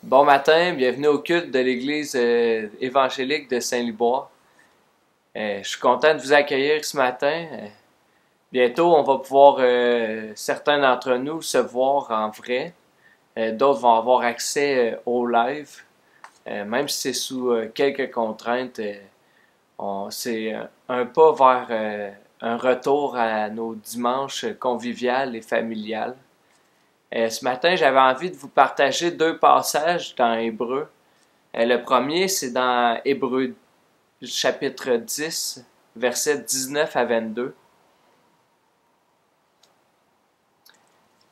Bon matin, bienvenue au culte de l'Église évangélique de Saint-Liboire. Je suis content de vous accueillir ce matin. Bientôt, on va pouvoir, certains d'entre nous, se voir en vrai. D'autres vont avoir accès au live, même si c'est sous quelques contraintes. C'est un pas vers un retour à nos dimanches conviviales et familiales. Ce matin, j'avais envie de vous partager deux passages dans Hébreu. Le premier, c'est dans Hébreu chapitre 10, versets 19 à 22.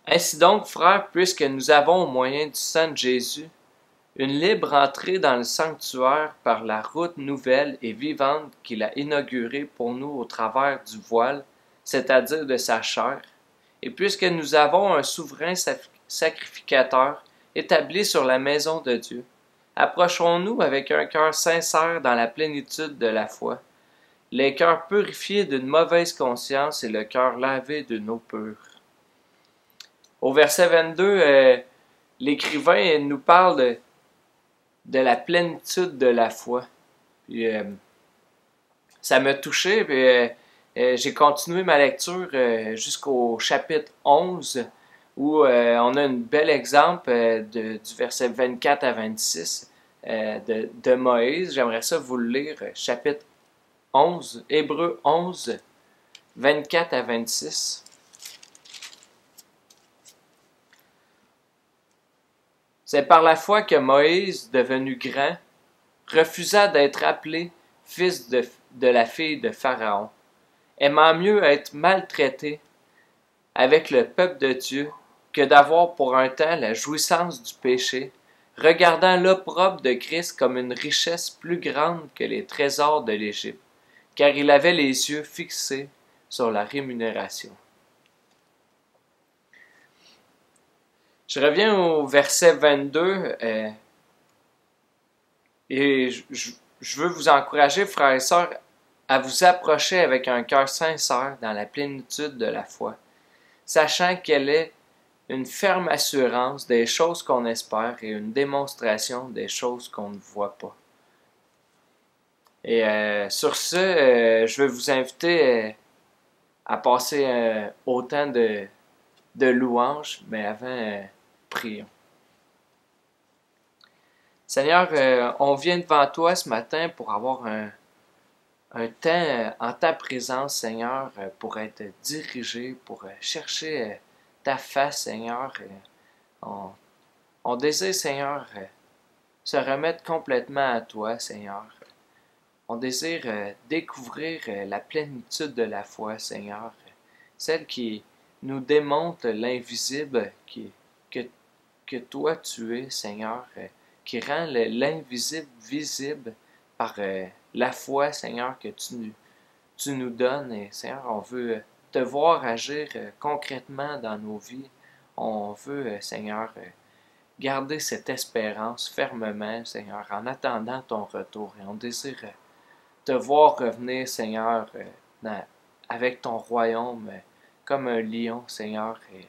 Ainsi donc, frères, puisque nous avons au moyen du sang de Jésus une libre entrée dans le sanctuaire par la route nouvelle et vivante qu'il a inaugurée pour nous au travers du voile, c'est-à-dire de sa chair, et puisque nous avons un souverain sacrificateur établi sur la maison de Dieu, approchons-nous avec un cœur sincère dans la plénitude de la foi, les cœurs purifiés d'une mauvaise conscience et le cœur lavé d'une eau pure. Au verset 22, l'écrivain nous parle de la plénitude de la foi. Puis, ça m'a touché, puis j'ai continué ma lecture jusqu'au chapitre 11, où on a un bel exemple du verset 24 à 26 de Moïse. J'aimerais ça vous le lire, chapitre 11, Hébreu 11, 24 à 26. C'est par la foi que Moïse, devenu grand, refusa d'être appelé fils de la fille de Pharaon, aimant mieux être maltraité avec le peuple de Dieu que d'avoir pour un temps la jouissance du péché, regardant l'opprobre de Christ comme une richesse plus grande que les trésors de l'Égypte, car il avait les yeux fixés sur la rémunération. Je reviens au verset 22 et je veux vous encourager, frères et sœurs, à vous approcher avec un cœur sincère dans la plénitude de la foi, sachant qu'elle est une ferme assurance des choses qu'on espère et une démonstration des choses qu'on ne voit pas. Et sur ce, je vais vous inviter à passer au temps de louange, mais avant, prions. Seigneur, on vient devant toi ce matin pour avoir un temps en ta présence, Seigneur, pour être dirigé, pour chercher ta face, Seigneur. On désire, Seigneur, se remettre complètement à toi, Seigneur. On désire découvrir la plénitude de la foi, Seigneur, celle qui nous démontre l'invisible que toi tu es, Seigneur, qui rend l'invisible visible par la foi, Seigneur, que tu nous donnes. Et Seigneur, on veut te voir agir concrètement dans nos vies. On veut, Seigneur, garder cette espérance fermement, Seigneur, en attendant ton retour. Et on désire te voir revenir, Seigneur, avec ton royaume comme un lion, Seigneur. Et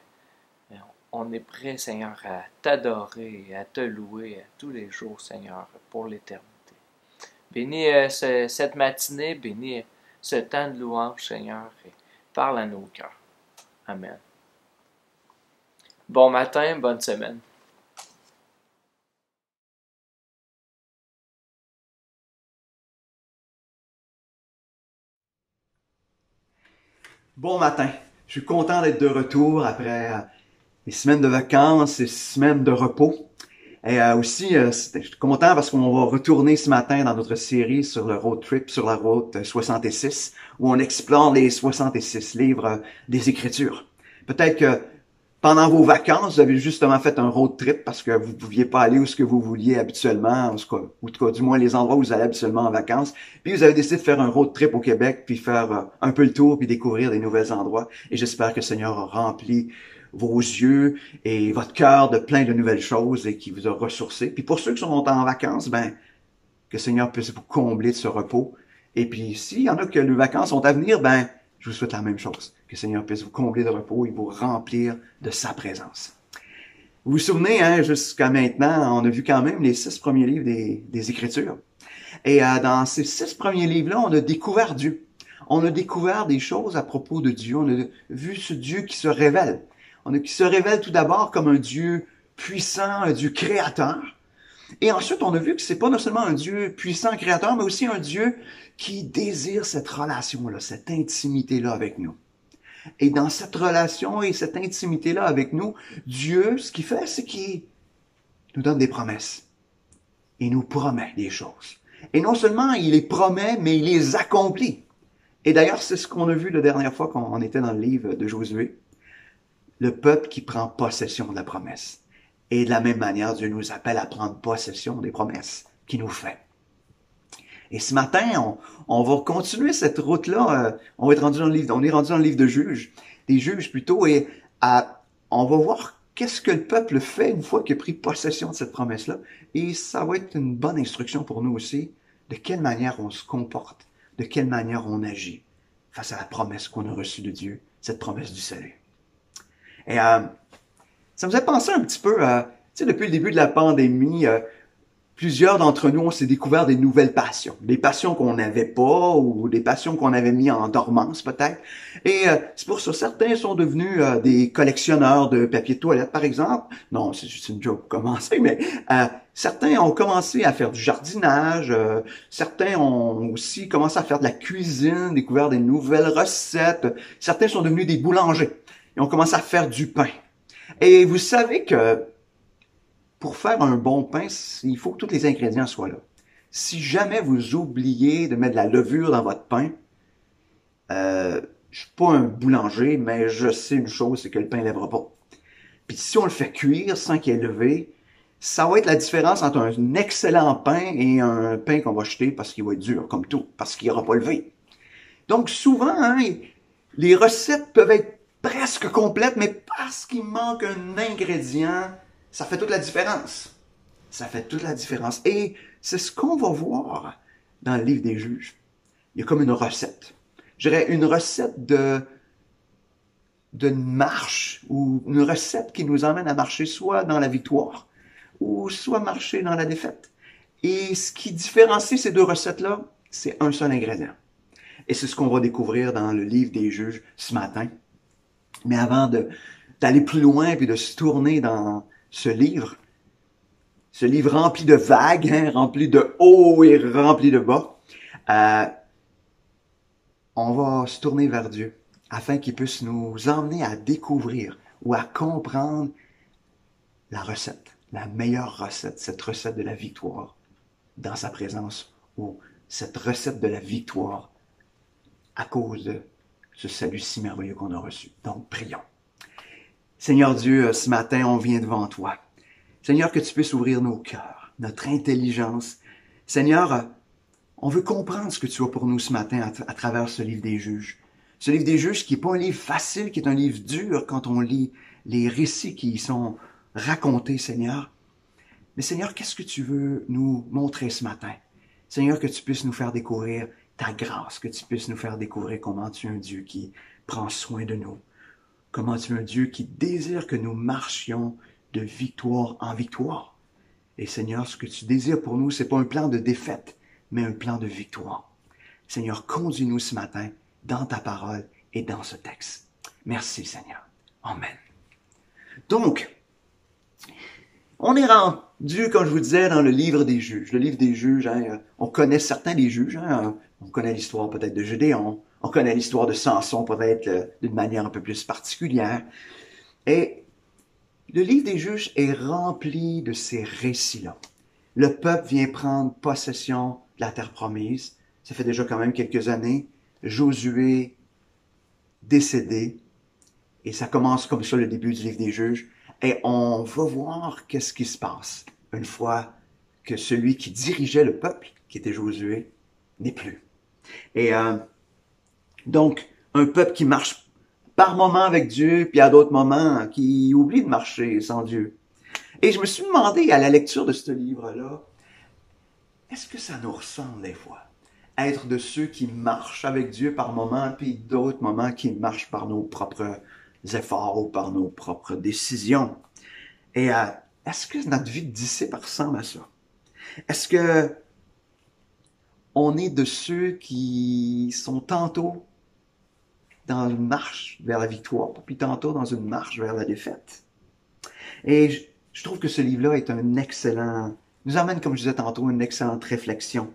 on est prêt, Seigneur, à t'adorer et à te louer tous les jours, Seigneur, pour l'éternité. Bénis cette matinée, bénis ce temps de louange, Seigneur, et parle à nos cœurs. Amen. Bon matin, bonne semaine. Bon matin. Je suis content d'être de retour après les semaines de vacances et semaines de repos. Et aussi, je suis content parce qu'on va retourner ce matin dans notre série sur le road trip sur la route 66, où on explore les 66 livres des Écritures. Peut-être que pendant vos vacances, vous avez justement fait un road trip parce que vous ne pouviez pas aller où ce que vous vouliez habituellement, ou en tout cas, du moins les endroits où vous allez habituellement en vacances. Puis vous avez décidé de faire un road trip au Québec, puis faire un peu le tour, puis découvrir des nouveaux endroits. Et j'espère que le Seigneur a rempli vos yeux et votre cœur de plein de nouvelles choses et qui vous a ressourcé. Puis pour ceux qui sont en vacances, que le Seigneur puisse vous combler de ce repos. Et puis s'il y en a que les vacances sont à venir, je vous souhaite la même chose. Que le Seigneur puisse vous combler de repos et vous remplir de sa présence. Vous vous souvenez, hein, jusqu'à maintenant, on a vu quand même les 6 premiers livres des Écritures. Et dans ces 6 premiers livres-là, on a découvert Dieu. On a découvert des choses à propos de Dieu. On a vu ce Dieu qui se révèle. Qui se révèle tout d'abord comme un Dieu puissant, un Dieu créateur. Et ensuite, on a vu que c'est pas non seulement un Dieu puissant, créateur, mais aussi un Dieu qui désire cette relation-là, cette intimité-là avec nous. Et dans cette relation et cette intimité-là avec nous, Dieu, ce qu'il fait, c'est qu'il nous donne des promesses. Il nous promet des choses. Et non seulement il les promet, mais il les accomplit. Et d'ailleurs, c'est ce qu'on a vu la dernière fois qu'on était dans le livre de Josué. Le peuple qui prend possession de la promesse. Et de la même manière, Dieu nous appelle à prendre possession des promesses qu'il nous fait. Et ce matin, on va continuer cette route-là. On est rendu dans le livre de Juges, des Juges plutôt, et on va voir qu'est-ce que le peuple fait une fois qu'il a pris possession de cette promesse-là. Et ça va être une bonne instruction pour nous aussi, de quelle manière on se comporte, de quelle manière on agit face à la promesse qu'on a reçue de Dieu, cette promesse du salut. Et ça me fait penser un petit peu, tu sais, depuis le début de la pandémie, plusieurs d'entre nous, on s'est découvert des nouvelles passions. Des passions qu'on n'avait pas ou des passions qu'on avait mis en dormance peut-être. Et c'est pour ça, certains sont devenus des collectionneurs de papier de toilette, par exemple. Non, c'est juste une joke pour commencer, mais certains ont commencé à faire du jardinage. Certains ont aussi commencé à faire de la cuisine, découvert des nouvelles recettes. Certains sont devenus des boulangers. Ils ont commencé à faire du pain. Et vous savez que pour faire un bon pain, il faut que tous les ingrédients soient là. Si jamais vous oubliez de mettre de la levure dans votre pain, je suis pas un boulanger, mais je sais une chose, c'est que le pain ne lèvera pas. Puis si on le fait cuire sans qu'il ait levé, ça va être la différence entre un excellent pain et un pain qu'on va jeter parce qu'il va être dur, comme tout, parce qu'il n'aura pas levé. Donc souvent, hein, les recettes peuvent être presque complètes, mais parce qu'il manque un ingrédient, ça fait toute la différence. Ça fait toute la différence. Et c'est ce qu'on va voir dans le livre des Juges. Il y a comme une recette. Je dirais une recette de marche ou une recette qui nous emmène à marcher soit dans la victoire ou soit marcher dans la défaite. Et ce qui différencie ces deux recettes-là, c'est un seul ingrédient. Et c'est ce qu'on va découvrir dans le livre des Juges ce matin. Mais avant d'aller plus loin puis de se tourner dans ce livre rempli de vagues, hein, rempli de hauts et rempli de bas, on va se tourner vers Dieu afin qu'il puisse nous emmener à découvrir ou à comprendre la recette, la meilleure recette, cette recette de la victoire dans sa présence ou cette recette de la victoire à cause de ce salut si merveilleux qu'on a reçu. Donc, prions. Seigneur Dieu, ce matin, on vient devant toi. Seigneur, que tu puisses ouvrir nos cœurs, notre intelligence. Seigneur, on veut comprendre ce que tu as pour nous ce matin à travers ce livre des Juges. Ce livre des Juges qui n'est pas un livre facile, qui est un livre dur quand on lit les récits qui y sont racontés, Seigneur. Mais Seigneur, qu'est-ce que tu veux nous montrer ce matin? Seigneur, que tu puisses nous faire découvrir ta grâce, que tu puisses nous faire découvrir comment tu es un Dieu qui prend soin de nous, comment tu es un Dieu qui désire que nous marchions de victoire en victoire. Et Seigneur, ce que tu désires pour nous, c'est pas un plan de défaite, mais un plan de victoire. Seigneur, conduis-nous ce matin dans ta parole et dans ce texte. Merci Seigneur. Amen. Donc, on est rendu, comme je vous disais, dans le livre des Juges. Le livre des Juges, hein, on connaît certains des Juges. Hein, on connaît l'histoire peut-être de Gédéon. On connaît l'histoire de Samson peut-être d'une manière un peu plus particulière. Et le livre des Juges est rempli de ces récits-là. Le peuple vient prendre possession de la terre promise. Ça fait déjà quand même quelques années. Josué décédé. Et ça commence comme ça le début du livre des Juges. Et on va voir qu'est-ce qui se passe une fois que celui qui dirigeait le peuple, qui était Josué, n'est plus. Et donc, un peuple qui marche par moments avec Dieu, puis à d'autres moments qui oublie de marcher sans Dieu. Et je me suis demandé à la lecture de ce livre-là, est-ce que ça nous ressemble des fois? Être de ceux qui marchent avec Dieu par moments, puis d'autres moments qui marchent par nos propres efforts ou par nos propres décisions. Et est-ce que notre vie de disciple ressemble à ça? Est-ce que on est de ceux qui sont tantôt dans une marche vers la victoire, puis tantôt dans une marche vers la défaite? Et je trouve que ce livre-là est un excellent, nous amène, comme je disais tantôt, une excellente réflexion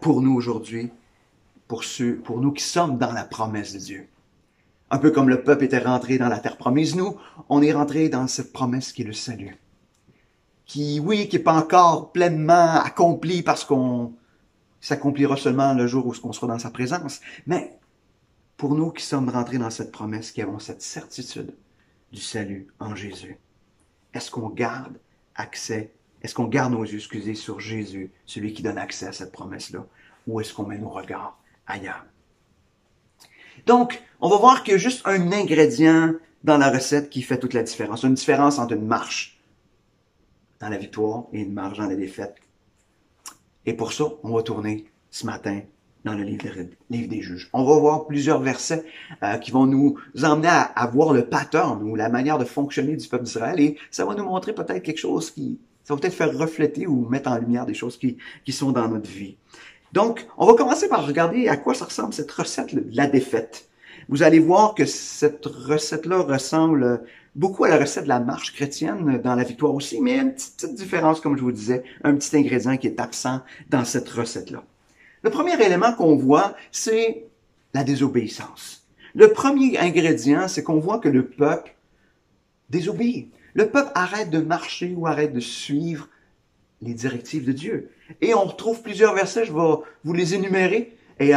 pour nous aujourd'hui, pour nous qui sommes dans la promesse de Dieu. Un peu comme le peuple était rentré dans la terre promise, nous, on est rentré dans cette promesse qui est le salut. Qui, oui, qui n'est pas encore pleinement accompli parce qu'on s'accomplira seulement le jour où on sera dans sa présence. Mais pour nous qui sommes rentrés dans cette promesse, qui avons cette certitude du salut en Jésus, est-ce qu'on garde accès, est-ce qu'on garde nos yeux, excusez, sur Jésus, celui qui donne accès à cette promesse-là, ou est-ce qu'on met nos regards ailleurs? Donc, on va voir qu'il y a juste un ingrédient dans la recette qui fait toute la différence. Une différence entre une marche dans la victoire et une marche dans la défaite. Et pour ça, on va tourner ce matin dans le livre des Juges. On va voir plusieurs versets qui vont nous emmener à voir le pattern ou la manière de fonctionner du peuple d'Israël, et ça va nous montrer peut-être quelque chose ça va peut-être faire refléter ou mettre en lumière des choses qui sont dans notre vie. Donc, on va commencer par regarder à quoi ça ressemble cette recette de la défaite. Vous allez voir que cette recette-là ressemble beaucoup à la recette de la marche chrétienne dans la victoire aussi, mais il y a une petite différence, comme je vous disais, un petit ingrédient qui est absent dans cette recette-là. Le premier élément qu'on voit, c'est la désobéissance. Le premier ingrédient, c'est qu'on voit que le peuple désobéit. Le peuple arrête de marcher ou arrête de suivre les directives de Dieu. Et on retrouve plusieurs versets, je vais vous les énumérer. Et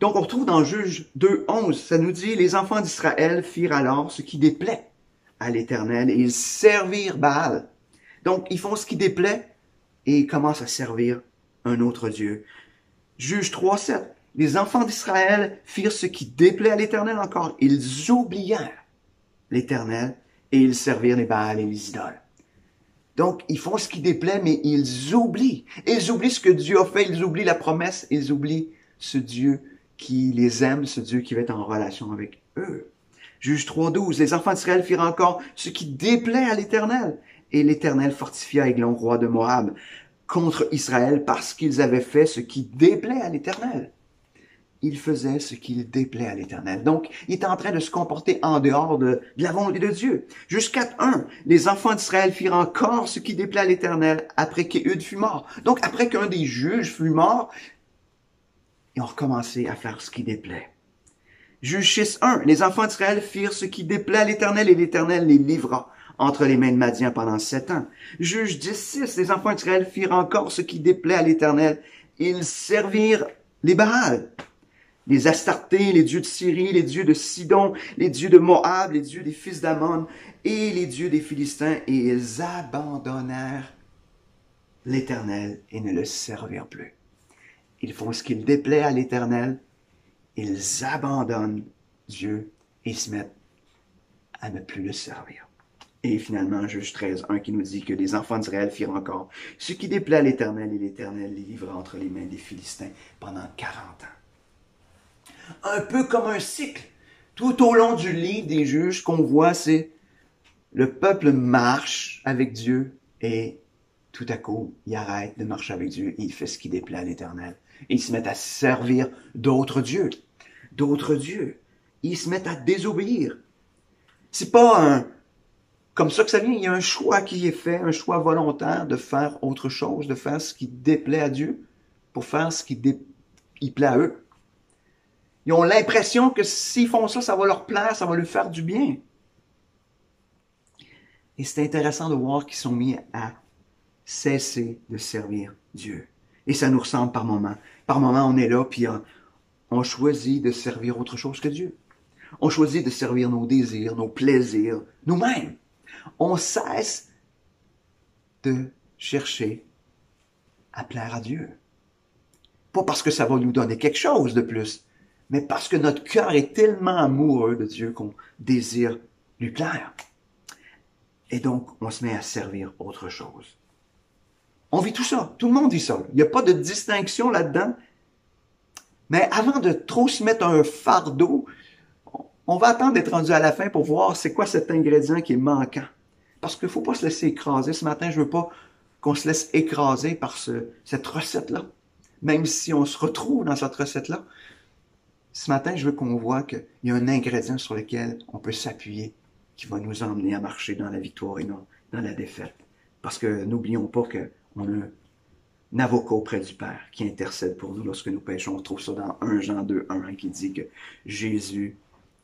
donc on retrouve dans Juges 2:11, ça nous dit « Les enfants d'Israël firent alors ce qui déplaît à l'Éternel et ils servirent Baal. » Donc ils font ce qui déplaît et ils commencent à servir un autre Dieu. Juges 3:7, les enfants d'Israël firent ce qui déplaît à l'Éternel encore. Ils oublièrent l'Éternel et ils servirent les Baals et les idoles. Donc, ils font ce qui déplaît, mais ils oublient. Ils oublient ce que Dieu a fait, ils oublient la promesse, ils oublient ce Dieu qui les aime, ce Dieu qui va être en relation avec eux. Juge 3:12, les enfants d'Israël firent encore ce qui déplaît à l'Éternel. Et l'Éternel fortifia Églon, roi de Moab, contre Israël parce qu'ils avaient fait ce qui déplaît à l'Éternel. Il faisait ce qui déplaît à l'Éternel. Donc, il est en train de se comporter en dehors de la volonté de Dieu. Jusqu'à 4:1, les enfants d'Israël firent encore ce qui déplaît à l'Éternel après qu'Éhud fut mort. Donc, après qu'un des juges fut mort, ils ont recommencé à faire ce qui déplaît. Juge 6:1, les enfants d'Israël firent ce qui déplaît à l'Éternel et l'Éternel les livra entre les mains de Madian pendant 7 ans. Juge 10:6, les enfants d'Israël firent encore ce qui déplaît à l'Éternel. Ils servirent les Baals, les Astartés, les dieux de Syrie, les dieux de Sidon, les dieux de Moab, les dieux des fils d'Ammon et les dieux des Philistins, et ils abandonnèrent l'Éternel et ne le servirent plus. Ils font ce qu'il déplaît à l'Éternel, ils abandonnent Dieu et se mettent à ne plus le servir. Et finalement, Juge 13:1 qui nous dit que les enfants d'Israël firent encore ce qui déplaît à l'Éternel, et l'Éternel les livra entre les mains des Philistins pendant 40 ans. Un peu comme un cycle. Tout au long du livre des Juges, ce qu'on voit, c'est le peuple marche avec Dieu et tout à coup, il arrête de marcher avec Dieu et il fait ce qui déplaît à l'Éternel. Et ils se mettent à servir d'autres dieux. D'autres dieux. Ils se mettent à désobéir. C'est pas comme ça que ça vient. Il y a un choix qui est fait, un choix volontaire de faire autre chose, de faire ce qui déplaît à Dieu pour faire ce qui plaît à eux. Ils ont l'impression que s'ils font ça, ça va leur plaire, ça va leur faire du bien. Et c'est intéressant de voir qu'ils sont mis à cesser de servir Dieu. Et ça nous ressemble par moments. Par moments, on est là, puis on choisit de servir autre chose que Dieu. On choisit de servir nos désirs, nos plaisirs, nous-mêmes. On cesse de chercher à plaire à Dieu. Pas parce que ça va nous donner quelque chose de plus, mais parce que notre cœur est tellement amoureux de Dieu qu'on désire lui plaire. Et donc, on se met à servir autre chose. On vit tout ça. Tout le monde dit ça. Il n'y a pas de distinction là-dedans. Mais avant de trop se mettre un fardeau, on va attendre d'être rendu à la fin pour voir c'est quoi cet ingrédient qui est manquant. Parce qu'il ne faut pas se laisser écraser. Ce matin, je ne veux pas qu'on se laisse écraser par cette recette-là. Même si on se retrouve dans cette recette-là, ce matin, je veux qu'on voit qu'il y a un ingrédient sur lequel on peut s'appuyer qui va nous emmener à marcher dans la victoire et non dans la défaite. Parce que n'oublions pas qu'on a un avocat auprès du Père qui intercède pour nous lorsque nous péchons. On trouve ça dans 1 Jean 2, 1 qui dit que Jésus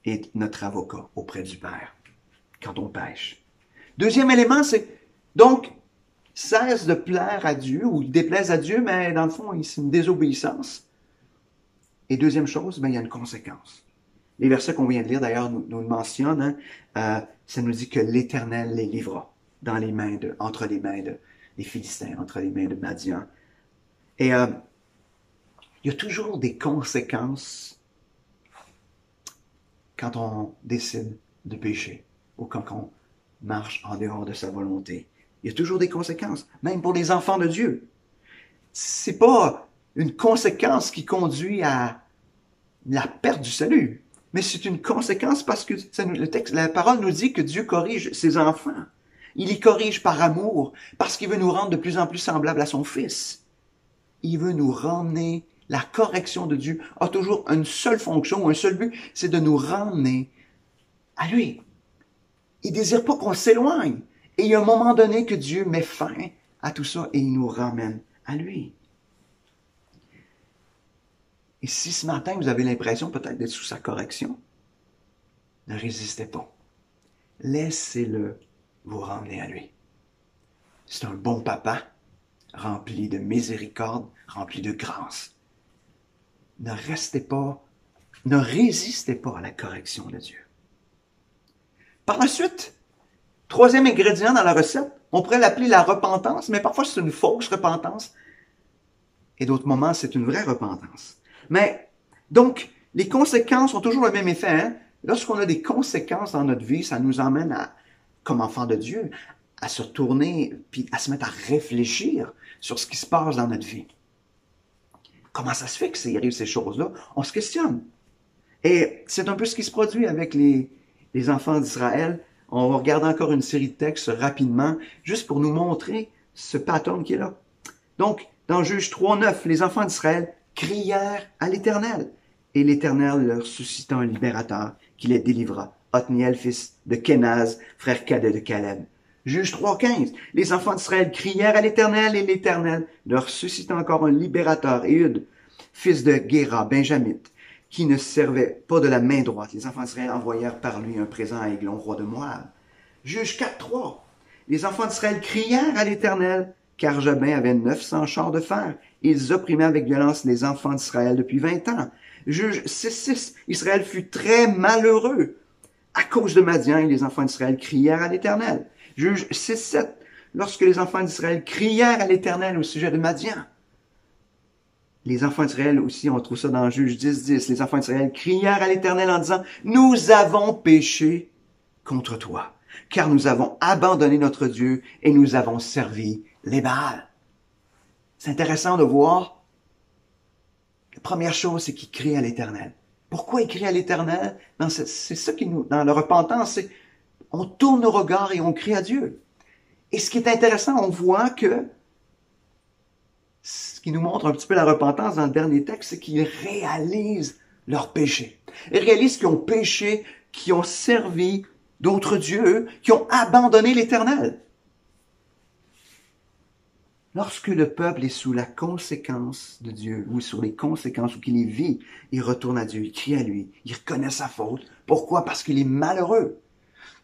est notre avocat auprès du Père quand on pêche. Deuxième élément, c'est donc cesse de plaire à Dieu ou déplaise à Dieu, mais dans le fond, c'est une désobéissance. Et deuxième chose, il y a une conséquence. Les versets qu'on vient de lire, d'ailleurs, nous le mentionnent, ça nous dit que l'Éternel les livrera entre les mains des Philistins, entre les mains de Madian. Et il y a toujours des conséquences quand on décide de pécher ou quand on marche en dehors de sa volonté. Il y a toujours des conséquences, même pour les enfants de Dieu. C'est pas une conséquence qui conduit à la perte du salut, mais c'est une conséquence parce que la parole nous dit que Dieu corrige ses enfants. Il les corrige par amour, parce qu'il veut nous rendre de plus en plus semblables à son Fils. Il veut nous ramener. La correction de Dieu a toujours une seule fonction, un seul but, c'est de nous ramener à lui. Il désire pas qu'on s'éloigne. Et il y a un moment donné que Dieu met fin à tout ça et il nous ramène à lui. Et si ce matin vous avez l'impression peut-être d'être sous sa correction, ne résistez pas. Laissez-le vous ramener à lui. C'est un bon papa, rempli de miséricorde, rempli de grâce. Ne résistez pas à la correction de Dieu. Par la suite, troisième ingrédient dans la recette, on pourrait l'appeler la repentance, mais parfois c'est une fausse repentance. Et d'autres moments, c'est une vraie repentance. Mais, donc, les conséquences ont toujours le même effet. Hein? Lorsqu'on a des conséquences dans notre vie, ça nous emmène comme enfants de Dieu, à se retourner, puis à se mettre à réfléchir sur ce qui se passe dans notre vie. Comment ça se fait qu'il arrive ces choses-là? On se questionne. Et c'est un peu ce qui se produit avec les enfants d'Israël. On va regarder encore une série de textes rapidement, juste pour nous montrer ce pattern qui est là. Donc, dans Juge 3:9, les enfants d'Israël crièrent à l'Éternel, et l'Éternel leur suscita un libérateur qui les délivra, Othniel, fils de Kenaz, frère cadet de Caleb. Juge 3:15, les enfants d'Israël crièrent à l'Éternel, et l'Éternel leur suscita encore un libérateur, Éhud, fils de Guéra, benjamite, qui ne servait pas de la main droite. Les enfants d'Israël envoyèrent par lui un présent à Églon, roi de Moab. Juge 4:3, les enfants d'Israël crièrent à l'Éternel, car Jabin avait 900 chars de fer. Ils opprimaient avec violence les enfants d'Israël depuis 20 ans. Juge 6:6, Israël fut très malheureux. À cause de Madian, les enfants d'Israël crièrent à l'Éternel. Juge 6:7, lorsque les enfants d'Israël crièrent à l'Éternel au sujet de Madian. Les enfants d'Israël aussi, on trouve ça dans Juge 10:10. Les enfants d'Israël crièrent à l'Éternel en disant, « Nous avons péché contre toi, car nous avons abandonné notre Dieu et nous avons servi les Baals. » C'est intéressant de voir. La première chose, c'est qu'ils crient à l'Éternel. Pourquoi ils crient à l'Éternel? C'est ça qui nous, dans la repentance, c'est on tourne nos regards et on crie à Dieu. Et ce qui est intéressant, on voit que ce qui nous montre un petit peu la repentance dans le dernier texte, c'est qu'ils réalisent leur péché. Ils réalisent qu'ils ont péché, qu'ils ont servi d'autres dieux, qui ont abandonné l'Éternel. Lorsque le peuple est sous la conséquence de Dieu, ou sur les conséquences, ou qu'il les vit, il retourne à Dieu, il crie à lui, il reconnaît sa faute. Pourquoi? Parce qu'il est malheureux.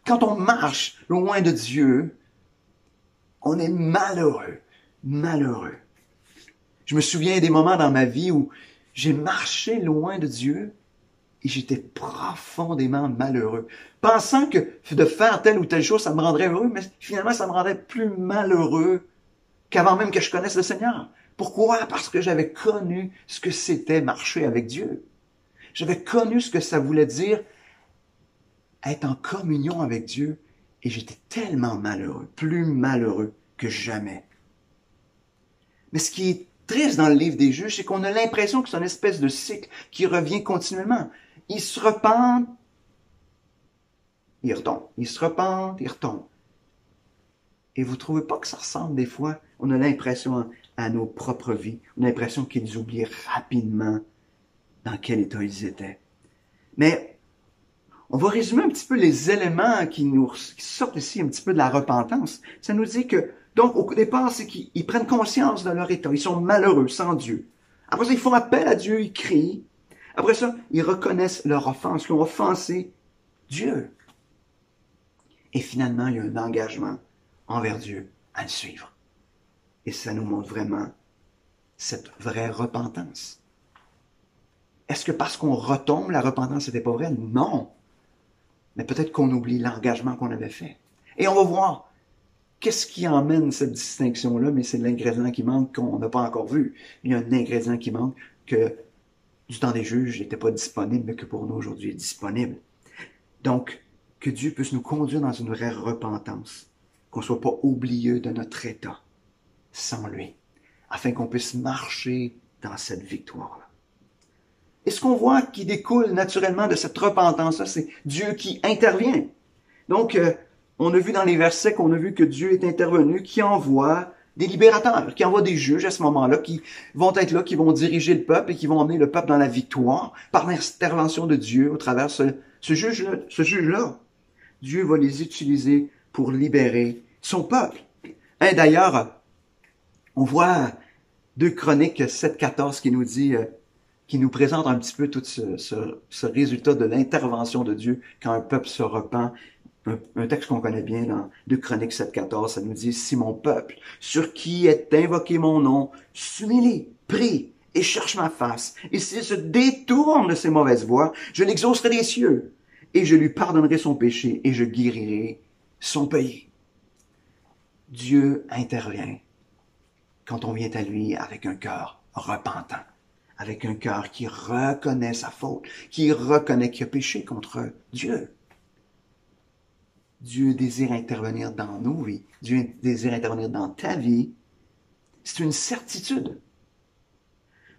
Quand on marche loin de Dieu, on est malheureux, malheureux. Je me souviens des moments dans ma vie où j'ai marché loin de Dieu et j'étais profondément malheureux. Pensant que de faire telle ou telle chose, ça me rendrait heureux, mais finalement, ça me rendrait plus malheureux qu'avant même que je connaisse le Seigneur. Pourquoi? Parce que j'avais connu ce que c'était marcher avec Dieu. J'avais connu ce que ça voulait dire être en communion avec Dieu et j'étais tellement malheureux, plus malheureux que jamais. Mais ce qui est triste dans le livre des Juges, c'est qu'on a l'impression que c'est une espèce de cycle qui revient continuellement. Ils se repentent, ils retombent. Ils se repentent, ils retombent. Et vous trouvez pas que ça ressemble des fois? On a l'impression à nos propres vies. On a l'impression qu'ils oublient rapidement dans quel état ils étaient. Mais on va résumer un petit peu les éléments qui sortent ici un petit peu de la repentance. Ça nous dit que, donc, au départ, c'est qu'ils prennent conscience de leur état. Ils sont malheureux, sans Dieu. Après ça, ils font appel à Dieu, ils crient. Après ça, ils reconnaissent leur offense, qu'ils ont offensé Dieu. Et finalement, il y a un engagement envers Dieu à le suivre. Et ça nous montre vraiment cette vraie repentance. Est-ce que parce qu'on retombe, la repentance n'était pas vraie? Non. Mais peut-être qu'on oublie l'engagement qu'on avait fait. Et on va voir qu'est-ce qui emmène cette distinction-là, mais c'est l'ingrédient qui manque qu'on n'a pas encore vu. Il y a un ingrédient qui manque que du temps des juges n'était pas disponible, mais que pour nous aujourd'hui est disponible. Donc, que Dieu puisse nous conduire dans une vraie repentance, qu'on ne soit pas oublieux de notre état sans lui, afin qu'on puisse marcher dans cette victoire-là. Et ce qu'on voit qui découle naturellement de cette repentance-là, c'est Dieu qui intervient. Donc, on a vu dans les versets qu'on a vu que Dieu est intervenu, qui envoie des libérateurs, qui envoie des juges à ce moment-là, qui vont être là, qui vont diriger le peuple et qui vont emmener le peuple dans la victoire par l'intervention de Dieu au travers ce juge-là. Dieu va les utiliser pour libérer son peuple. Et d'ailleurs, on voit 2 Chroniques 7,14 qui nous dit, qui nous présente un petit peu tout ce résultat de l'intervention de Dieu quand un peuple se repent. Un texte qu'on connaît bien dans 2 Chroniques 7,14, ça nous dit « Si mon peuple, sur qui est invoqué mon nom, s'humilie, prie et cherche ma face, et s'il se détourne de ses mauvaises voies, je l'exaucerai des cieux, et je lui pardonnerai son péché, et je guérirai son pays. » Dieu intervient quand on vient à lui avec un cœur repentant, avec un cœur qui reconnaît sa faute, qui reconnaît qu'il a péché contre Dieu. Dieu désire intervenir dans nos vies. Dieu désire intervenir dans ta vie. C'est une certitude.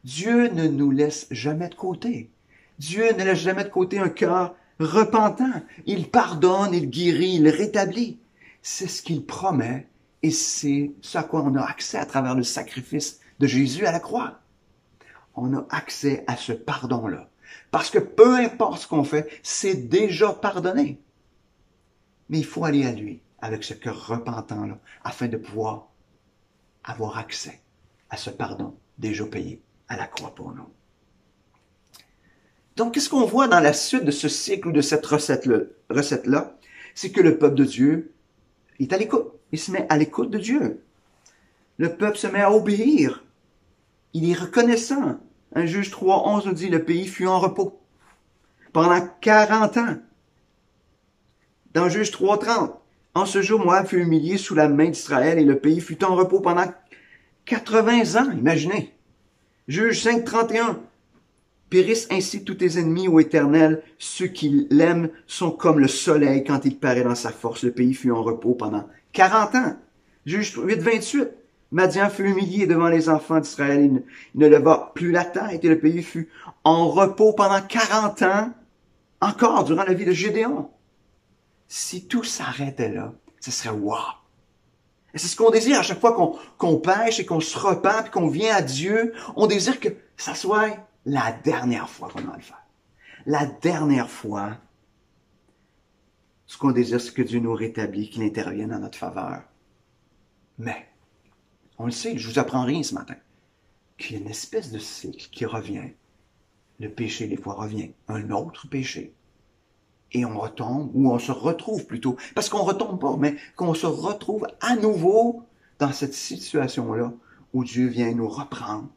Dieu ne nous laisse jamais de côté. Dieu ne laisse jamais de côté un cœur repentant. Il pardonne, il guérit, il rétablit. C'est ce qu'il promet et c'est ce à quoi on a accès à travers le sacrifice de Jésus à la croix. On a accès à ce pardon-là. Parce que peu importe ce qu'on fait, c'est déjà pardonné. Mais il faut aller à lui avec ce cœur repentant-là afin de pouvoir avoir accès à ce pardon déjà payé à la croix pour nous. Donc, qu'est-ce qu'on voit dans la suite de ce cycle ou de cette recette-là? C'est que le peuple de Dieu est à l'écoute. Il se met à l'écoute de Dieu. Le peuple se met à obéir. Il est reconnaissant. Un Juge 3:11 nous dit, le pays fut en repos pendant 40 ans. Dans Juge 3:30, en ce jour, Moab fut humilié sous la main d'Israël et le pays fut en repos pendant 80 ans. Imaginez. Juge 5:31, périssent ainsi tous tes ennemis, ô Éternel. Ceux qui l'aiment sont comme le soleil quand il paraît dans sa force. Le pays fut en repos pendant 40 ans. Juge 8:28, Madian fut humilié devant les enfants d'Israël. Il ne leva plus la tête et le pays fut en repos pendant 40 ans, encore durant la vie de Gédéon. Si tout s'arrêtait là, ce serait wow. Et c'est ce qu'on désire à chaque fois qu'on pêche et qu'on se repent et qu'on vient à Dieu. On désire que ça soit la dernière fois qu'on va le faire. La dernière fois, ce qu'on désire, c'est que Dieu nous rétablit, qu'il intervienne en notre faveur. Mais, on le sait, je vous apprends rien ce matin, qu'il y a une espèce de cycle qui revient. Le péché, des fois, revient. Un autre péché. Et on retombe, ou on se retrouve plutôt, parce qu'on retombe pas, mais qu'on se retrouve à nouveau dans cette situation-là où Dieu vient nous reprendre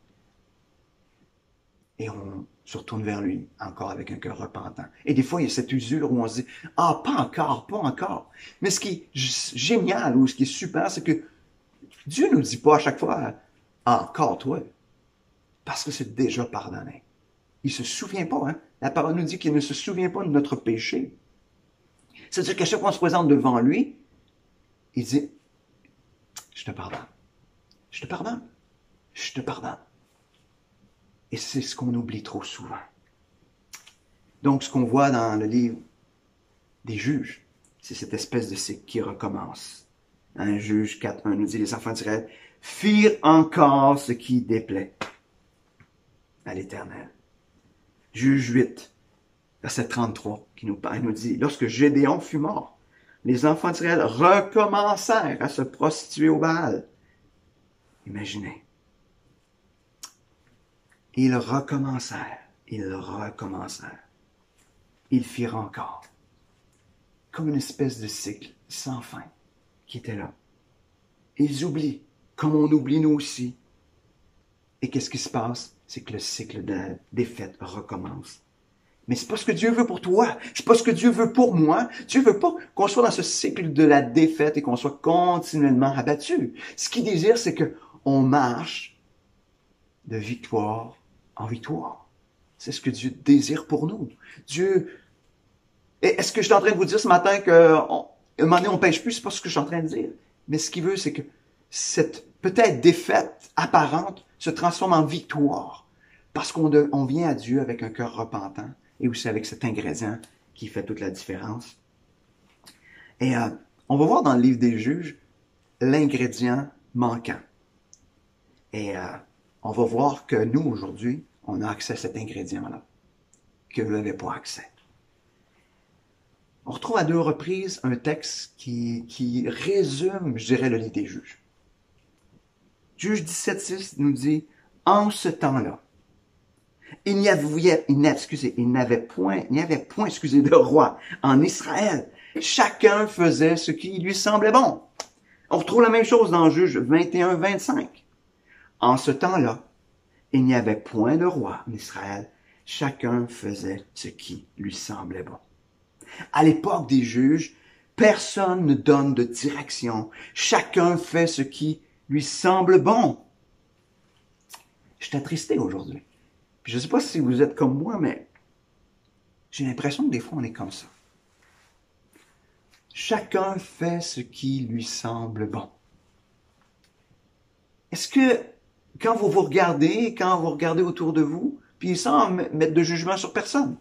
et on se retourne vers lui encore avec un cœur repentant. Et des fois, il y a cette usure où on se dit « Ah, pas encore, pas encore ». Mais ce qui est génial ou ce qui est super, c'est que Dieu ne nous dit pas à chaque fois « Encore toi », parce que c'est déjà pardonné. Il se souvient pas, hein. La parole nous dit qu'il ne se souvient pas de notre péché. C'est-à-dire qu'à chaque fois qu'on se présente devant lui, il dit, je te pardonne. Je te pardonne. Je te pardonne. Et c'est ce qu'on oublie trop souvent. Donc, ce qu'on voit dans le livre des Juges, c'est cette espèce de cycle qui recommence. Un Juge 4.1 nous dit, les enfants d'Israël firent encore ce qui déplaît à l'Éternel. Juge 8, verset 33, qui nous dit, lorsque Gédéon fut mort, les enfants d'Israël recommencèrent à se prostituer au Baal. Imaginez. Ils recommencèrent. Ils firent encore. Comme une espèce de cycle sans fin qui était là. Ils oublient, comme on oublie nous aussi. Et qu'est-ce qui se passe? C'est que le cycle de la défaite recommence. Mais c'est pas ce que Dieu veut pour toi. C'est pas ce que Dieu veut pour moi. Dieu veut pas qu'on soit dans ce cycle de la défaite et qu'on soit continuellement abattu. Ce qu'il désire, c'est que on marche de victoire en victoire. C'est ce que Dieu désire pour nous. Dieu... Est-ce que je suis en train de vous dire ce matin qu'à un moment donné, on pêche plus? C'est pas ce que je suis en train de dire. Mais ce qu'il veut, c'est que cette peut-être défaite apparente se transforme en victoire. Parce qu'on vient à Dieu avec un cœur repentant et aussi avec cet ingrédient qui fait toute la différence. Et on va voir dans le livre des Juges l'ingrédient manquant. Et on va voir que nous, aujourd'hui, on a accès à cet ingrédient-là, que vous n'avez pas accès. On retrouve à 2 reprises un texte qui résume, je dirais, le livre des Juges. Juge 17.6 nous dit, en ce temps-là, il n'y avait point de roi en Israël. Chacun faisait ce qui lui semblait bon. On retrouve la même chose dans Juge 21-25. En ce temps-là, il n'y avait point de roi en Israël. Chacun faisait ce qui lui semblait bon. À l'époque des juges, personne ne donne de direction. Chacun fait ce qui lui semble bon. Je suis attristé aujourd'hui. Je ne sais pas si vous êtes comme moi, mais j'ai l'impression que des fois on est comme ça. Chacun fait ce qui lui semble bon. Est-ce que quand vous regardez autour de vous, puis sans mettre de jugement sur personne,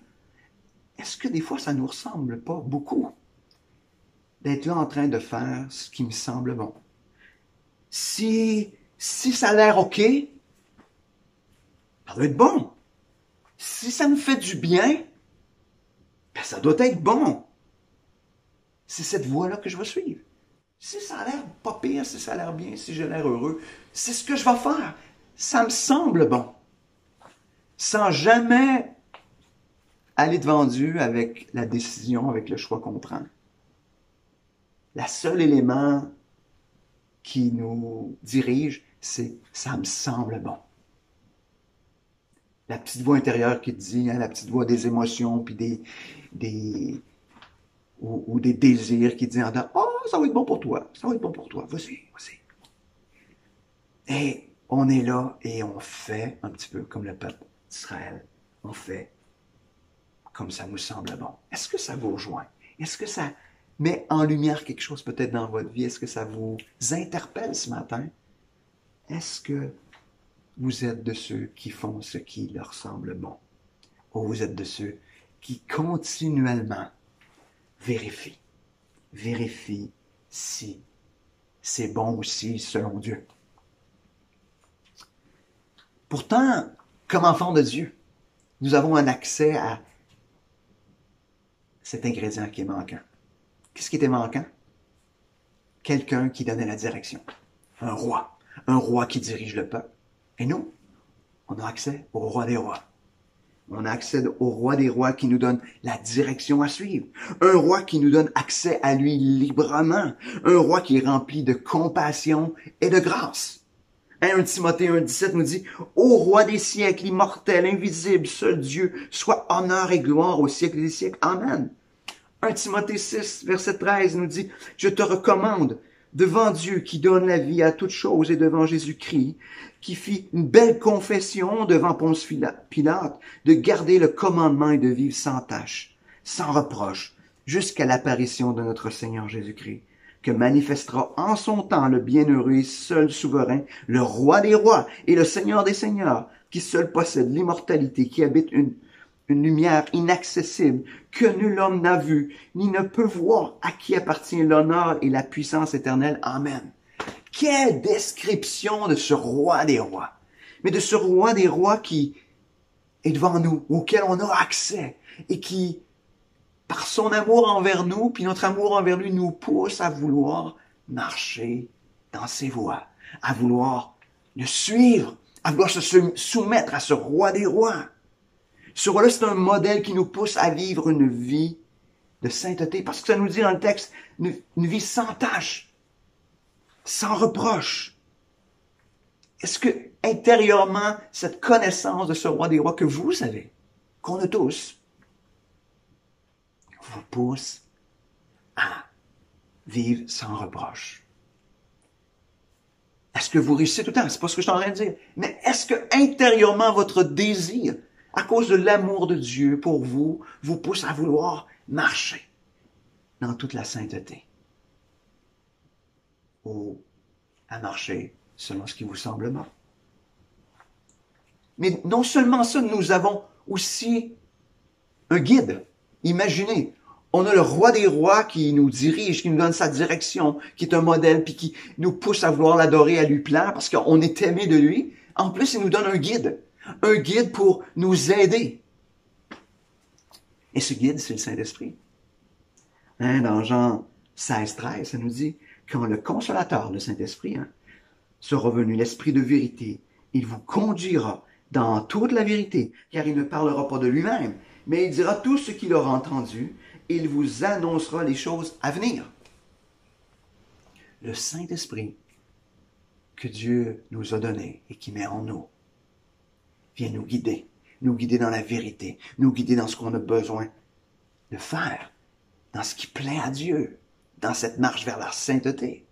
est-ce que des fois ça nous ressemble pas beaucoup d'être là en train de faire ce qui me semble bon? Si ça a l'air OK, ça doit être bon. Si ça me fait du bien, ben ça doit être bon. C'est cette voie-là que je vais suivre. Si ça a l'air pas pire, si ça a l'air bien, si j'ai l'air heureux, c'est ce que je vais faire. Ça me semble bon. Sans jamais aller devant Dieu avec la décision, avec le choix qu'on prend. Le seul élément qui nous dirige, c'est « ça me semble bon ». La petite voix intérieure qui te dit, la petite voix des émotions, puis des désirs qui te dit en dedans, « Oh, ça va être bon pour toi, ça va être bon pour toi, vas-y. » Et on est là et on fait un petit peu comme le peuple d'Israël. On fait comme ça nous semble bon. Est-ce que ça vous rejoint? Est-ce que ça met en lumière quelque chose peut-être dans votre vie? Est-ce que ça vous interpelle ce matin? Est-ce que vous êtes de ceux qui font ce qui leur semble bon? Ou vous êtes de ceux qui continuellement vérifient si c'est bon aussi selon Dieu? Pourtant, comme enfants de Dieu, nous avons un accès à cet ingrédient qui est manquant. Qu'est-ce qui était manquant? Quelqu'un qui donnait la direction. Un roi qui dirige le peuple. Et nous, on a accès au roi des rois. On a accès au roi des rois qui nous donne la direction à suivre. Un roi qui nous donne accès à lui librement. Un roi qui est rempli de compassion et de grâce. 1 Timothée 1,17 nous dit « Ô roi des siècles, immortel, invisible, seul Dieu, soit honneur et gloire au siècle des siècles. Amen. » 1 Timothée 6, verset 13 nous dit « Je te recommande, devant Dieu qui donne la vie à toutes choses et devant Jésus-Christ, qui fit une belle confession devant Ponce Pilate, de garder le commandement et de vivre sans tâche, sans reproche, jusqu'à l'apparition de notre Seigneur Jésus-Christ, que manifestera en son temps le bienheureux et seul souverain, le roi des rois et le Seigneur des seigneurs, qui seul possède l'immortalité, qui habite une lumière inaccessible que nul homme n'a vue, ni ne peut voir, à qui appartient l'honneur et la puissance éternelle. Amen. Quelle description de ce roi des rois! Mais de ce roi des rois qui est devant nous, auquel on a accès, et qui, par son amour envers nous, puis notre amour envers lui, nous pousse à vouloir marcher dans ses voies, à vouloir le suivre, à vouloir se soumettre à ce roi des rois. Ce roi-là, c'est un modèle qui nous pousse à vivre une vie de sainteté, parce que ça nous dit dans le texte, une vie sans tache, sans reproche. Est-ce que, intérieurement, cette connaissance de ce roi des rois que vous avez, qu'on a tous, vous pousse à vivre sans reproche? Est-ce que vous réussissez tout le temps? C'est pas ce que je suis en train de dire. Mais est-ce que, intérieurement, votre désir, à cause de l'amour de Dieu pour vous, vous pousse à vouloir marcher dans toute la sainteté? Ou à marcher selon ce qui vous semble bon? Mais non seulement ça, nous avons aussi un guide. Imaginez, on a le roi des rois qui nous dirige, qui nous donne sa direction, qui est un modèle, puis qui nous pousse à vouloir l'adorer, à lui plaire, parce qu'on est aimé de lui. En plus, il nous donne un guide pour nous aider. Et ce guide, c'est le Saint-Esprit. Dans Jean 16, 13, ça nous dit, quand le Consolateur, le Saint-Esprit, sera venu, l'Esprit de vérité, il vous conduira dans toute la vérité, car il ne parlera pas de lui-même, mais il dira tout ce qu'il aura entendu, et il vous annoncera les choses à venir. Le Saint-Esprit que Dieu nous a donné et qui met en nous, vient nous guider dans la vérité, nous guider dans ce qu'on a besoin de faire, dans ce qui plaît à Dieu, dans cette marche vers la sainteté.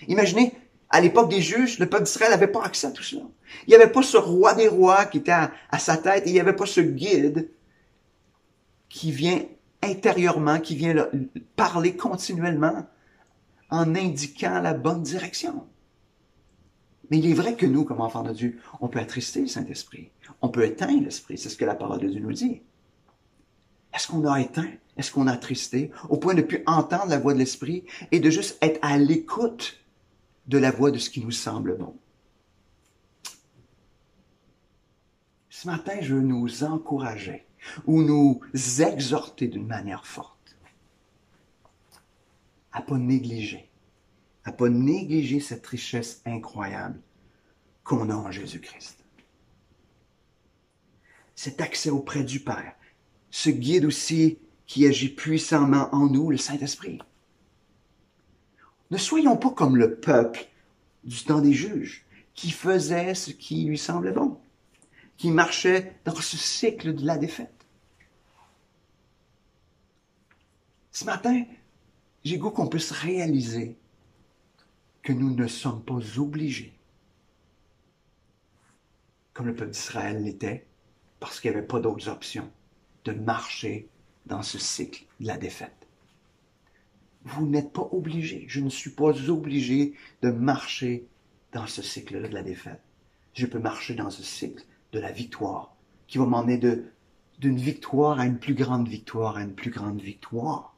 Imaginez, à l'époque des juges, le peuple d'Israël n'avait pas accès à tout cela. Il n'y avait pas ce roi des rois qui était à sa tête, et il n'y avait pas ce guide qui vient intérieurement, qui vient parler continuellement en indiquant la bonne direction. Mais il est vrai que nous, comme enfants de Dieu, on peut attrister le Saint-Esprit. On peut éteindre l'Esprit, c'est ce que la parole de Dieu nous dit. Est-ce qu'on a éteint? Est-ce qu'on a attristé? Au point de ne plus entendre la voix de l'Esprit et de juste être à l'écoute de la voix de ce qui nous semble bon. Ce matin, je veux nous encourager ou nous exhorter d'une manière forte à pas négliger cette richesse incroyable qu'on a en Jésus-Christ. Cet accès auprès du Père, ce guide aussi qui agit puissamment en nous, le Saint-Esprit. Ne soyons pas comme le peuple du temps des juges, qui faisait ce qui lui semblait bon, qui marchait dans ce cycle de la défaite. Ce matin, j'ai goût qu'on puisse réaliser que nous ne sommes pas obligés, comme le peuple d'Israël l'était, parce qu'il n'y avait pas d'autres options, de marcher dans ce cycle de la défaite. Vous n'êtes pas obligés. Je ne suis pas obligé de marcher dans ce cycle-là de la défaite. Je peux marcher dans ce cycle de la victoire, qui va m'emmener d'une victoire à une plus grande victoire, à une plus grande victoire.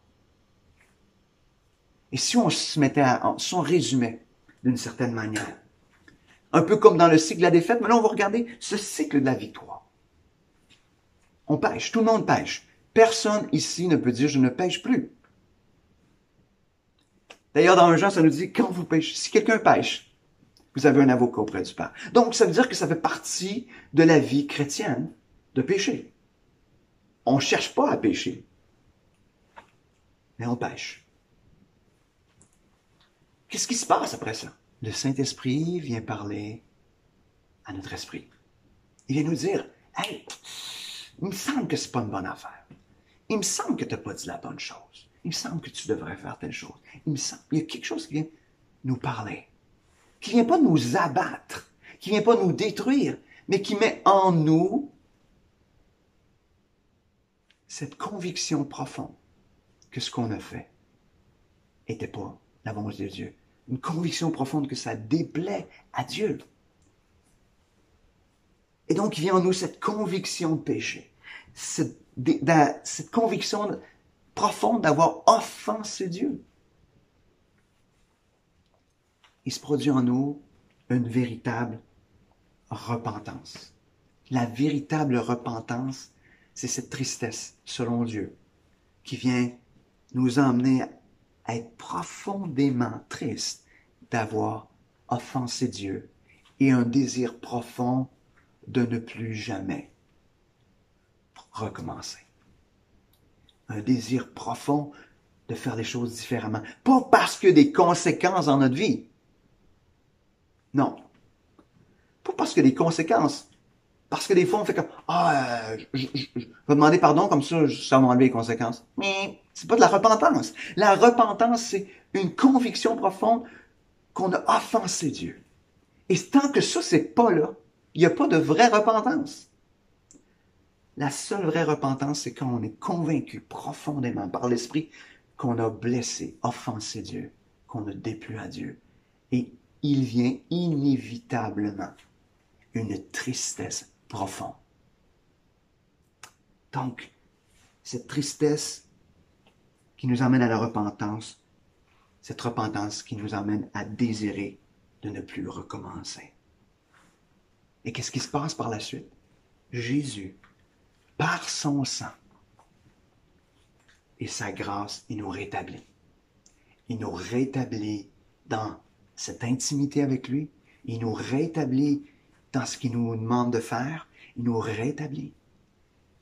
Et si on se mettait si on résumait d'une certaine manière, un peu comme dans le cycle de la défaite, mais là on va regarder ce cycle de la victoire. On pêche, tout le monde pêche. Personne ici ne peut dire « je ne pêche plus ». D'ailleurs, dans 1 Jean, ça nous dit, quand vous pêchez, si quelqu'un pêche, vous avez un avocat auprès du Père. Donc, ça veut dire que ça fait partie de la vie chrétienne de pécher. On ne cherche pas à pécher, mais on pêche. Qu'est-ce qui se passe après ça? Le Saint-Esprit vient parler à notre esprit. Il vient nous dire, « Hey, il me semble que c'est pas une bonne affaire. Il me semble que tu n'as pas dit la bonne chose. Il me semble que tu devrais faire telle chose. Il y a quelque chose qui vient nous parler, qui vient pas nous abattre, qui vient pas nous détruire, mais qui met en nous cette conviction profonde que ce qu'on a fait n'était pas la volonté de Dieu. Une conviction profonde que ça déplaît à Dieu. Et donc, il vient en nous cette conviction de péché, cette cette conviction profonde d'avoir offensé Dieu. Il se produit en nous une véritable repentance. La véritable repentance, c'est cette tristesse, selon Dieu, qui vient nous emmener à être profondément tristes d'avoir offensé Dieu et un désir profond de ne plus jamais recommencer. Un désir profond de faire les choses différemment. Pas parce qu'il y a des conséquences dans notre vie. Non. Pas parce qu'il y a des conséquences. Parce que des fois, on fait comme, je vais demander pardon, comme ça va m'enlever les conséquences. Mais c'est pas de la repentance. La repentance, c'est une conviction profonde qu'on a offensé Dieu. Et tant que ça, c'est pas là, il n'y a pas de vraie repentance. La seule vraie repentance, c'est quand on est convaincu profondément par l'Esprit qu'on a blessé, offensé Dieu, qu'on a déplu à Dieu. Et il vient inévitablement une tristesse profonde. Donc, cette tristesse qui nous amène à la repentance, cette repentance qui nous amène à désirer de ne plus recommencer. Et qu'est-ce qui se passe par la suite? Jésus, par son sang et sa grâce, il nous rétablit. Il nous rétablit dans cette intimité avec lui. Il nous rétablit dans ce qu'il nous demande de faire. Il nous rétablit.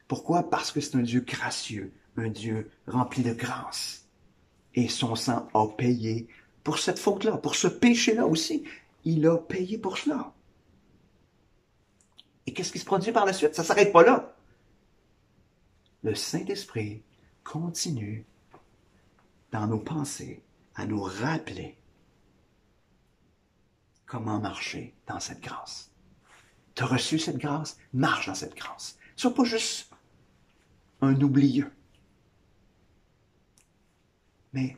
Pourquoi? Parce que c'est un Dieu gracieux, un Dieu rempli de grâce. Et son sang a payé pour cette faute-là, pour ce péché-là aussi. Il a payé pour cela. Et qu'est-ce qui se produit par la suite? Ça ne s'arrête pas là. Le Saint-Esprit continue dans nos pensées à nous rappeler comment marcher dans cette grâce. Tu as reçu cette grâce, marche dans cette grâce. Sois pas juste un oublieux. Mais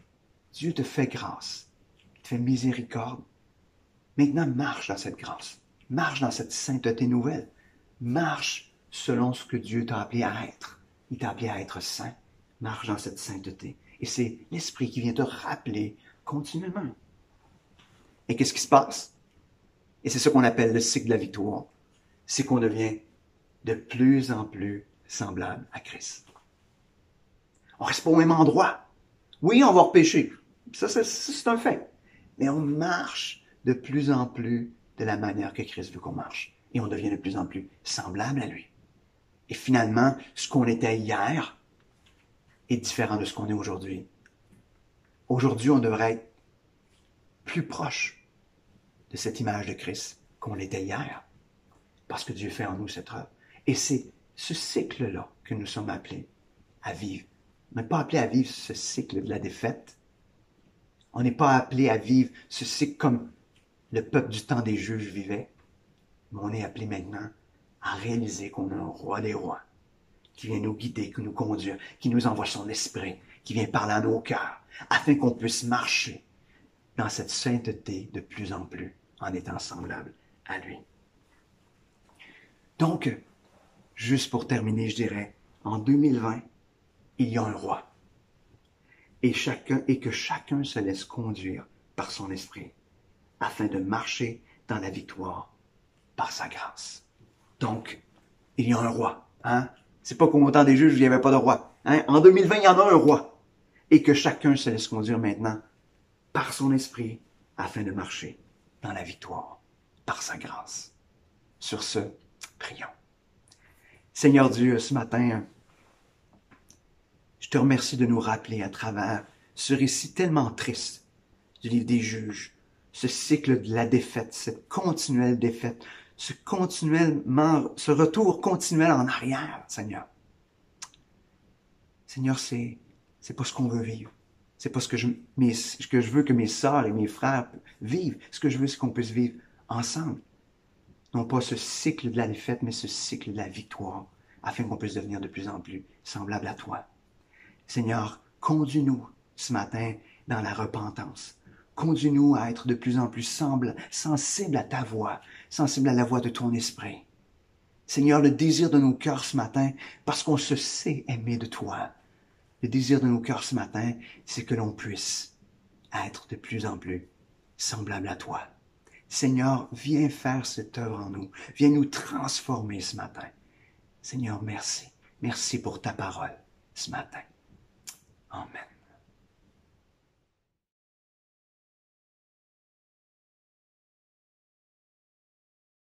Dieu te fait grâce, il te fait miséricorde. Maintenant, marche dans cette grâce. Marche dans cette sainteté nouvelle. Marche selon ce que Dieu t'a appelé à être. Il t'a appelé à être saint. Marche dans cette sainteté. Et c'est l'Esprit qui vient te rappeler continuellement. Et qu'est-ce qui se passe? Et c'est ce qu'on appelle le cycle de la victoire. C'est qu'on devient de plus en plus semblable à Christ. On reste pas au même endroit. Oui, on va repêcher. Ça, c'est un fait. Mais on marche de plus en plus de la manière que Christ veut qu'on marche. Et on devient de plus en plus semblable à lui. Et finalement, ce qu'on était hier est différent de ce qu'on est aujourd'hui. Aujourd'hui, on devrait être plus proche de cette image de Christ qu'on l'était hier. Parce que Dieu fait en nous cette œuvre. Et c'est ce cycle-là que nous sommes appelés à vivre. On n'est pas appelé à vivre ce cycle de la défaite. On n'est pas appelé à vivre ce cycle comme le peuple du temps des juges vivait. Mais on est appelé maintenant à réaliser qu'on a un roi des rois qui vient nous guider, qui nous conduire, qui nous envoie son esprit, qui vient parler à nos cœurs, afin qu'on puisse marcher dans cette sainteté de plus en plus en étant semblable à lui. Donc, juste pour terminer, je dirais, en 2020, il y a un roi. Et que chacun se laisse conduire par son esprit, afin de marcher dans la victoire par sa grâce. Donc, il y a un roi. Hein? C'est pas qu'au temps des juges, il n'y avait pas de roi. Hein? En 2020, il y en a un roi. Et que chacun se laisse conduire maintenant par son esprit, afin de marcher dans la victoire par sa grâce. Sur ce, prions. Seigneur Dieu, ce matin, je te remercie de nous rappeler à travers ce récit tellement triste du livre des juges, ce cycle de la défaite, cette continuelle défaite, ce retour continuel en arrière, Seigneur. Seigneur, c'est pas ce qu'on veut vivre. C'est pas ce que je veux que mes sœurs et mes frères vivent. Ce que je veux, c'est qu'on puisse vivre ensemble. Non pas ce cycle de la défaite, mais ce cycle de la victoire, afin qu'on puisse devenir de plus en plus semblable à toi. Seigneur, conduis-nous ce matin dans la repentance. Conduis-nous à être de plus en plus sensibles à ta voix, sensibles à la voix de ton esprit. Seigneur, le désir de nos cœurs ce matin, parce qu'on se sait aimé de toi, le désir de nos cœurs ce matin, c'est que l'on puisse être de plus en plus semblable à toi. Seigneur, viens faire cette œuvre en nous. Viens nous transformer ce matin. Seigneur, merci. Merci pour ta parole ce matin. Amen.